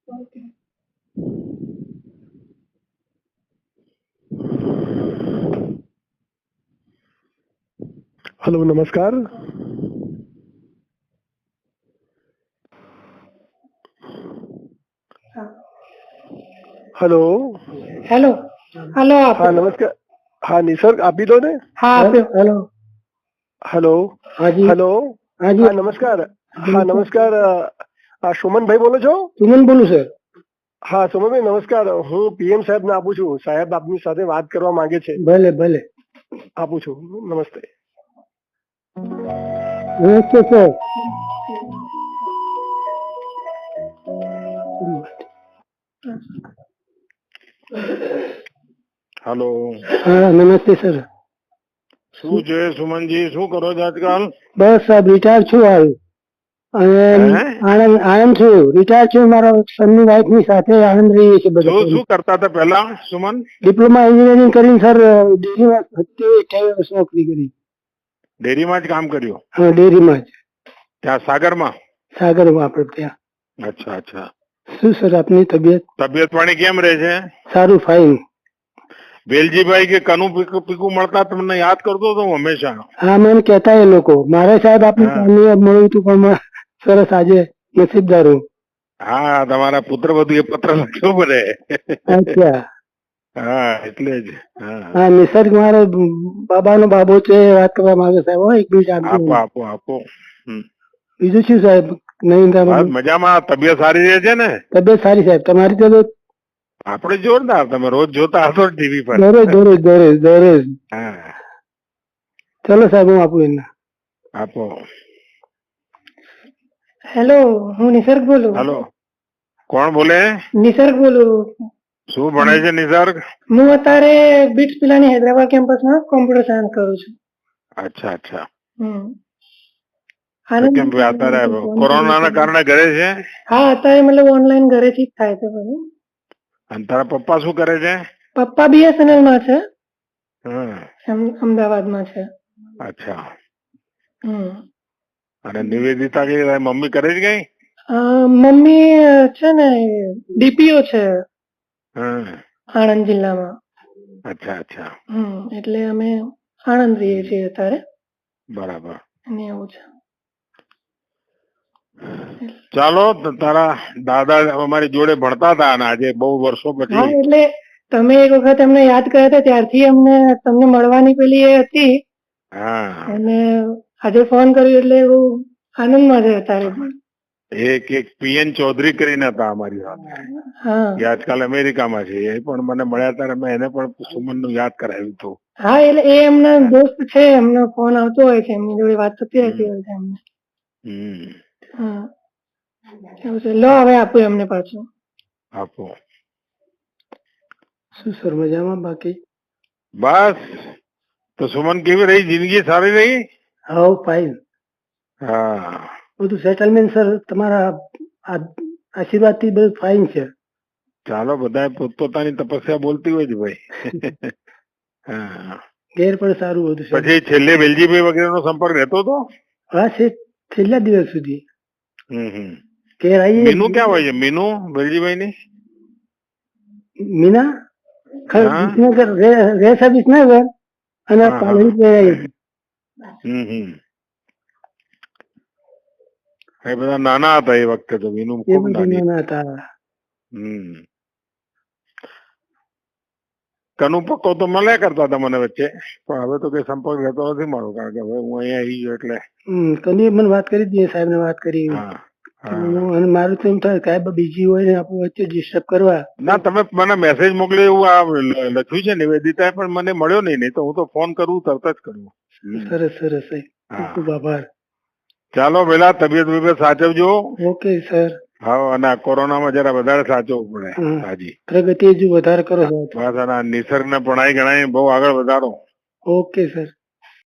Hello नमस्कार। Hello hello hello आप हाँ नमस्कार। हाँ निसर्ग आप ही दो ने? हाँ आप हेलो हेलो हाँ जी हेलो हाँ जी हाँ नमस्कार। हाँ नमस्कार સુમનભાઈ બોલો છો? સુમન બોલું સર હા સુમનભાઈ નમસ્કાર, હું પીએમ સાહેબ ને આપું છું. સાહેબ આપની સાથે વાત કરવા માંગે છે. ભલે ભલે આપું છું. નમસ્તે. નમસ્તે સર हेलो हाँ नमस्ते सर શું છે સુમનજી, શું કરો છો આજકાલ? બસ સાહેબ રિટાયર છું હાલ અને હે? આણંદ છું, રિટાયર છું. મારા સનની વાઇફ ની સાથે આણંદ રહીએ છીએ બધા. શું કરતા હતા પહેલા સુમન? ડિપ્લોમા એન્જિનિયરિંગ કરીને સર ડેરીમાં 28 વર્ષ નોકરી કરી. ડેરીમાં જ કામ કર્યું? હા ડેરીમાં જ, ત્યાં સાગરમાં? સાગરમાં આપણે ત્યાં. અચ્છા અચ્છા. શું સર આપની તબિયત? તબિયત પાણી કેમ રહે છે? સારું ફાઇન. વેલજીભાઈ કે કનુ પીકુ મળતા તમને યાદ કરતો હતો હું હંમેશા. હા મને કહેતા એ લોકો, મારે સાહેબ આપની સામે મળ્યું હતું પણ સરસ આજે નસીબદાર હું. હા તમારા પુત્ર વધુ એ પત્ર લખ્યો પડે. અચ્છા હા એટલે જ. હા નિસર્ગ મારો બાબાનો બાબો છે, વાત કરવા માંગે સાહેબ. હો એક બીજ આપો આપો આપો. બીજું શું સાહેબ નવીનતા? મજામાં, તબિયત સારી રહે છે ને? તબિયત સારી સાહેબ, તમારી તબિયત? આપણે જોરદાર. તમે રોજ જોતા હશો ટીવી પર? દરરોજ દરરોજ દરરોજ દરરોજ. હા ચલો સાહેબ હું આપું એને. આપો. હેલો હું નિસર્ગ બોલું. હેલો કોણ બોલે? નિસર્ગ બોલું. શું ભણે છે નિસર્ગ? હું અત્યારે બીટ્સ પિલાની હૈદરાબાદ કેમ્પસમાં કોમ્પ્યુટર સાયન્સ કરું છું. અચ્છા અચ્છા. કેમ અત્યારે કોરોનાના કારણે ઘરે છે? હા અત્યારે મતલબ ઓનલાઈન ઘરેથી જ થાય છે બધું. અને તારા પપ્પા શું કરે છે? પપ્પા બીએસએનએલ માં છે, હા અમદાવાદમાં છે. અચ્છા. અને નિવેદિતા કે મમ્મી કરે છે કઈ? મમ્મી છે ને ડીપીઓ છે હા આણંદ જિલ્લામાં. અચ્છા અચ્છા. એટલે અમે આણંદ રહીએ છીએ અત્યારે. બરાબર. અને એવું છે. ચાલો તારા દાદા અમારી જોડે ભણતા હતા અને આજે બહુ વર્ષો પછી. હા એટલે તમે એક વખત અમને યાદ કર્યા હતા ત્યારથી અમને તમને મળવાની પેલી એ હતી. હા અને આજે ફોન કર્યો એટલે બહુ આનંદમાં છે અત્યારે પણ. એક પીએન ચૌધરી કરીને હતા અમારી સાથે, એ આજકાલ અમેરિકામાં છે. એ પણ મને મળ્યા ત્યારે મેં એને પણ સુમન નું યાદ કરાવ્યું હતું. હા એટલે એ એમના દોસ્ત છે, એમનો ફોન આવતો હોય છે, એમની જોડે વાત થતી રહેતી હોય છે એમને. હા એવું છે. લો હવે આપું એમને પાછું. આપો. શું સર મજામાં બાકી? બસ. તો સુમન કેવી રહી જિંદગી? સારી રહી? હા ફાઈન. હા બધું સેટલમેન્ટ સર તમારા આશીર્વાદ થી બધું ફાઈન છે. ચાલો બધા પોતપોતાની તપસ્યા બોલતી હોય છે ભાઈ. હા ઘેર પણ સારું હતું. પછી છેલ્લે વેલજીભાઈ વગેરે નો સંપર્ક રહેતો હતો? હા છે, છેલ્લા દિવસ સુધી. ઘેર આવીએ. મીનુ ક્યાં હોય છે? મીનુ વેલજીભાઈ ની? મીના વિસનગર રહે છે, વિસનગર અને એ બધા નાના હતા એ વખતે તો. મીનુ ખૂબ નાની હતા. કનુ પક્કો તો મળ્યા કરતા હતા મને વચ્ચે, પણ હવે તો કઈ સંપર્ક રહેતો નથી મારો, કારણ કે હવે હું અહીંયા આવી ગયો એટલે. કનુ મને વાત કરી દઈએ, સાહેબ ને વાત કરી. અને મારું તો એમ થાય સાહેબ બીજી હોય ને આપણે વચ્ચે ડિસ્ટર્બ કરવા. ના તમે મને મેસેજ મોકલ્યો એવું આ લખ્યું છે નિવેદિતા, પણ મને મળ્યો નહીં તો હું તો ફોન કરું તરત જ કરું. સરસ સરસ ખૂબ આભાર. ચાલો પેલા તબિયત સાચવજો. Okay sir. હા અને કોરોનામાં જરા વધારે સાચવવું પડે. હાજી પ્રગતિ હજુ વધારે કરો. બસ નિસર્ગ ને ભણાઈ ગણાઈ બહુ આગળ વધારો. Okay sir.